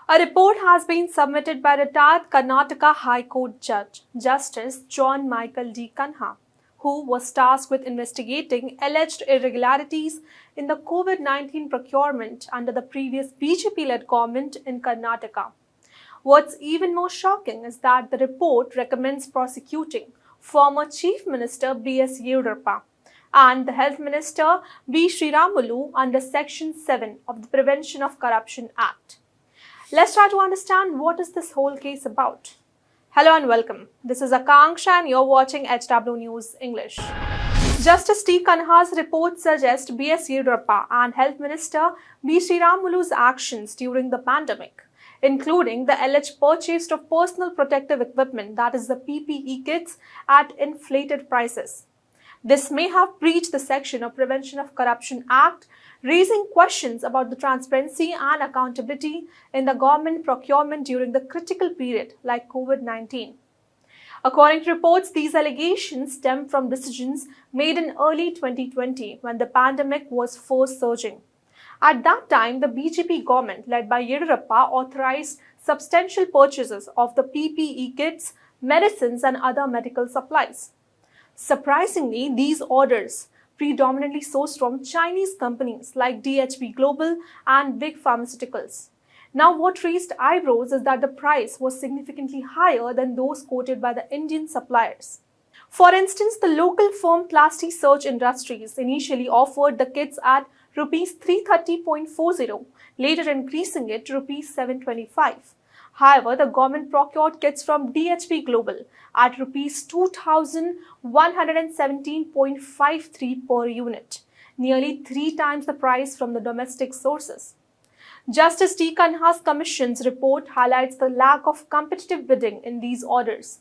A report has been submitted by retired Karnataka High Court Judge Justice John Michael D. Kanha, who was tasked with investigating alleged irregularities in the COVID-19 procurement under the previous BJP-led government in Karnataka. What's even more shocking is that the report recommends prosecuting former Chief Minister B.S. Yediyurappa and the Health Minister B. Sriramulu under Section 7 of the Prevention of Corruption Act. Let's try to understand what is this whole case about. Hello and welcome. This is Akanksha and you're watching HW News English. Justice T. Kanha's report suggests B.S. Yediyurappa and Health Minister B. Sriramulu's actions during the pandemic, including the alleged purchase of personal protective equipment, that is the PPE kits, at inflated prices. This may have breached the section of Prevention of Corruption Act, raising questions about the transparency and accountability in the government procurement during the critical period like COVID-19. According to reports, these allegations stem from decisions made in early 2020 when the pandemic was first surging. At that time, the BJP government, led by Yediyurappa, authorized substantial purchases of the PPE kits, medicines, and other medical supplies. Surprisingly, these orders predominantly sourced from Chinese companies like DHB Global and Big Pharmaceuticals. Now, what raised eyebrows is that the price was significantly higher than those quoted by the Indian suppliers. For instance, the local firm Plastic Search Industries initially offered the kits at Rs 330.40, later increasing it to Rs 725. However, the government procured kits from DHB Global at Rs 2,117.53 per unit, nearly 3 times the price from the domestic sources. Justice T. Kanha's Commission's report highlights the lack of competitive bidding in these orders.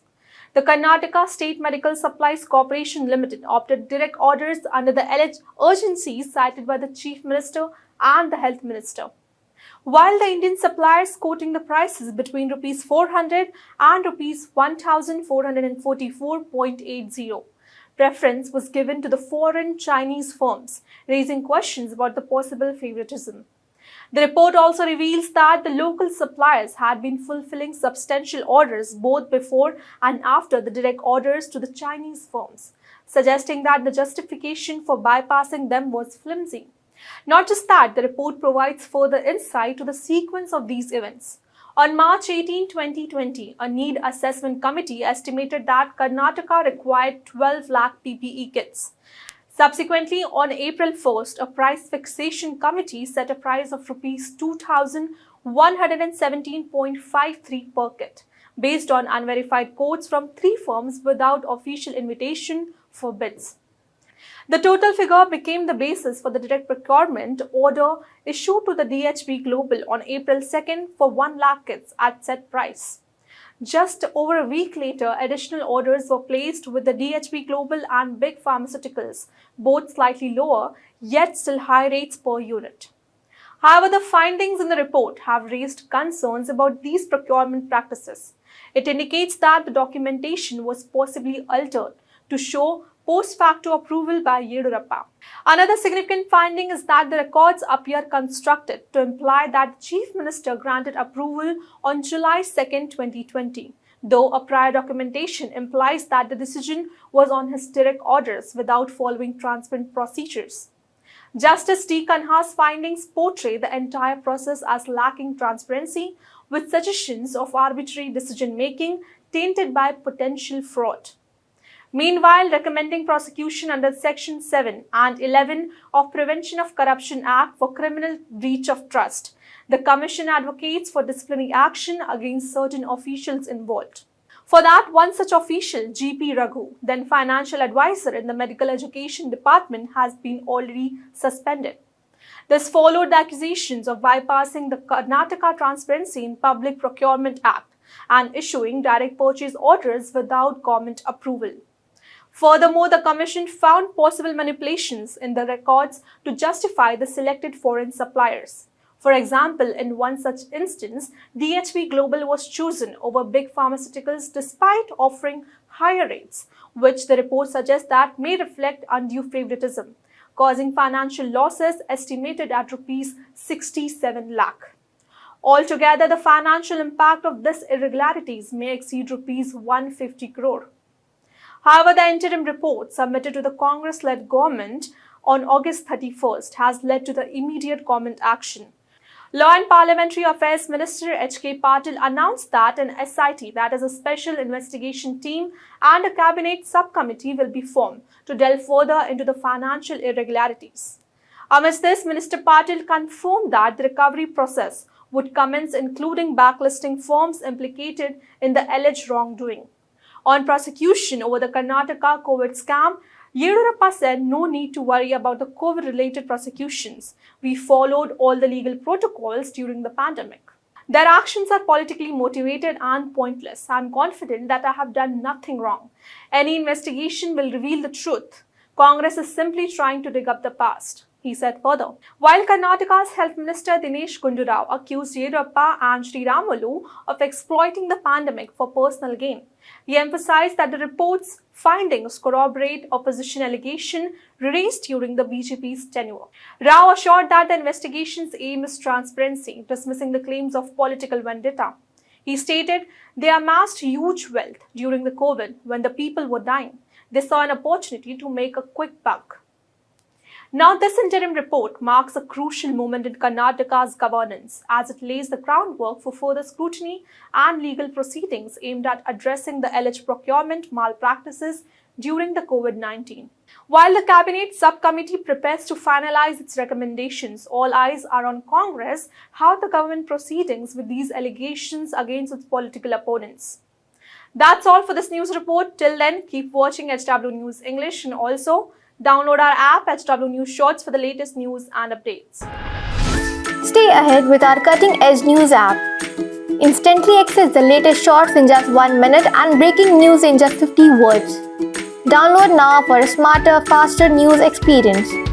The Karnataka State Medical Supplies Corporation Limited opted direct orders under the alleged urgencies cited by the Chief Minister and the Health Minister, while the Indian suppliers quoting the prices between Rs 400 and Rs 1,444.80. Preference was given to the foreign Chinese firms, raising questions about the possible favoritism. The report also reveals that the local suppliers had been fulfilling substantial orders both before and after the direct orders to the Chinese firms, suggesting that the justification for bypassing them was flimsy. Not just that, the report provides further insight to the sequence of these events. On March 18, 2020, a need assessment committee estimated that Karnataka required 12 lakh PPE kits. Subsequently, on April 1st, a price fixation committee set a price of Rs 2,117.53 per kit, based on unverified quotes from 3 firms without official invitation for bids. The total figure became the basis for the direct procurement order issued to the DHB Global on April 2nd for 1 lakh kits at set price. Just over a week later, additional orders were placed with the DHB Global and Big Pharmaceuticals, both slightly lower, yet still high rates per unit. However, the findings in the report have raised concerns about these procurement practices. It indicates that the documentation was possibly altered to show post facto approval by Yediyurappa. Another significant finding is that the records appear constructed to imply that the Chief Minister granted approval on July 2, 2020, though a prior documentation implies that the decision was on his direct orders without following transparent procedures. Justice T. Kanha's findings portray the entire process as lacking transparency, with suggestions of arbitrary decision-making tainted by potential fraud. Meanwhile, recommending prosecution under Section 7 and 11 of Prevention of Corruption Act for criminal breach of trust, the Commission advocates for disciplinary action against certain officials involved. For that, one such official, G.P. Raghu, then financial advisor in the Medical Education Department, has been already suspended. This followed the accusations of bypassing the Karnataka Transparency in Public Procurement Act and issuing direct purchase orders without government approval. Furthermore, the Commission found possible manipulations in the records to justify the selected foreign suppliers. For example, in one such instance, DHB Global was chosen over Big Pharmaceuticals despite offering higher rates, which the report suggests that may reflect undue favoritism, causing financial losses estimated at Rs 67 lakh. Altogether, the financial impact of these irregularities may exceed Rs 150 crore. However, the interim report submitted to the Congress-led government on August 31st has led to the immediate government action. Law and Parliamentary Affairs Minister H.K. Patil announced that an SIT, that is a Special Investigation Team, and a Cabinet subcommittee will be formed to delve further into the financial irregularities. Amidst this, Minister Patil confirmed that the recovery process would commence, including blacklisting firms implicated in the alleged wrongdoing. On prosecution over the Karnataka COVID scam, Yediyurappa said no need to worry about the COVID-related prosecutions. We followed all the legal protocols during the pandemic. Their actions are politically motivated and pointless. I am confident that I have done nothing wrong. Any investigation will reveal the truth. Congress is simply trying to dig up the past, he said further. While Karnataka's Health Minister Dinesh Gundu Rao accused Yediyurappa and Sriramulu of exploiting the pandemic for personal gain, he emphasized that the report's findings corroborate opposition allegations raised during the BJP's tenure. Rao assured that the investigation's aim is transparency, dismissing the claims of political vendetta. He stated they amassed huge wealth during the COVID when the people were dying. They saw an opportunity to make a quick buck. Now, this interim report marks a crucial moment in Karnataka's governance as it lays the groundwork for further scrutiny and legal proceedings aimed at addressing the alleged procurement malpractices during the COVID-19. While the Cabinet subcommittee prepares to finalize its recommendations, all eyes are on Congress, how the government proceedings with these allegations against its political opponents. That's all for this news report. Till then, keep watching HW News English and also download our app HW News Shorts for the latest news and updates. Stay ahead with our cutting-edge news app. Instantly access the latest shorts in just 1 minute and breaking news in just 50 words. Download now for a smarter, faster news experience.